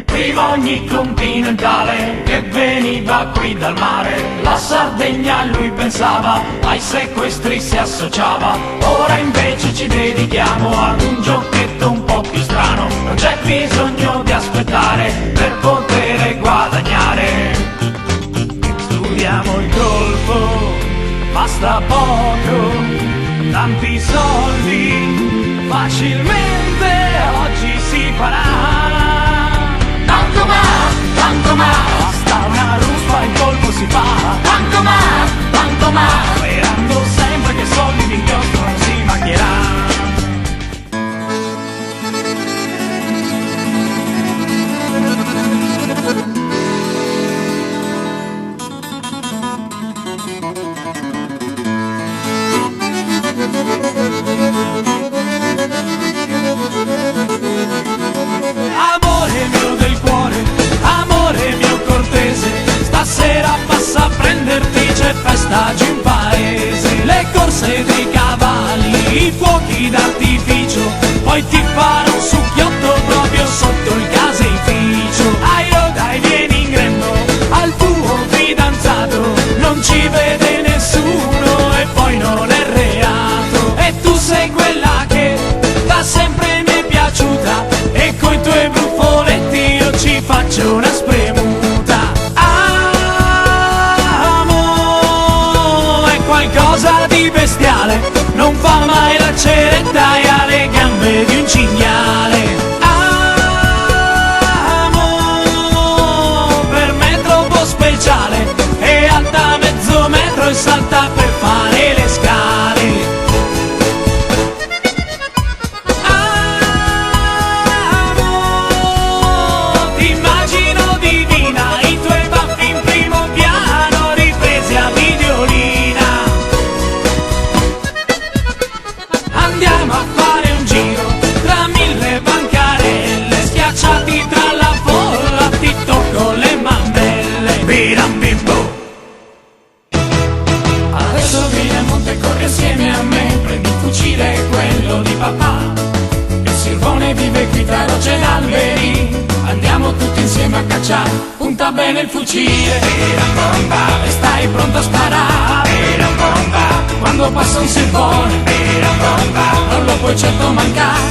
Prima ogni continentale che veniva qui dal mare, la Sardegna a lui pensava, ai sequestri si associava. Ora invece ci dedichiamo ad un giochetto un po' più strano, non c'è bisogno di aspettare per poter guadagnare. Studiamo il colpo, basta poco, tanti soldi, facilmente oggi si farà. Tanto ma, basta una ruspa, il colpo si fa. Tanto ma, sperando sempre che soldi di inchiostro non si macchierà. Amore mio del cuore, amore mio cortese, stasera passa a prenderti, c'è festa giù in paese. Le corse dei cavalli, i fuochi d'artificio, poi ti farò un succhiotto proprio sotto il caseificio. Aio dai, vieni in grembo al tuo fidanzato, non ci vede nessuno e poi non è reato. E tu sei quella che da sempre mi è piaciuta, e coi tuoi bruffoletti io ci faccio una spremuta. Amo, è qualcosa di bestiale, non fa mai la ceretta e ha le gambe di un cinghiale. Amo, per me è troppo speciale, è alta mezzo metro e salta per fare le scale. Andiamo a fare un giro tra 1000 bancarelle, schiacciati tra la folla, ti tocco le mammelle. Biram bimbo. Adesso vieni a monte e corri assieme a me, prendi il fucile, quello di papà. Il Silvone vive qui tra rocce ed alberi, andiamo tutti insieme a cacciare. Punta bene il fucile, biram bomba, e stai pronto a sparare. Biram bomba, quando passa un Silvone, biram bomba, non lo puoi certo mancare.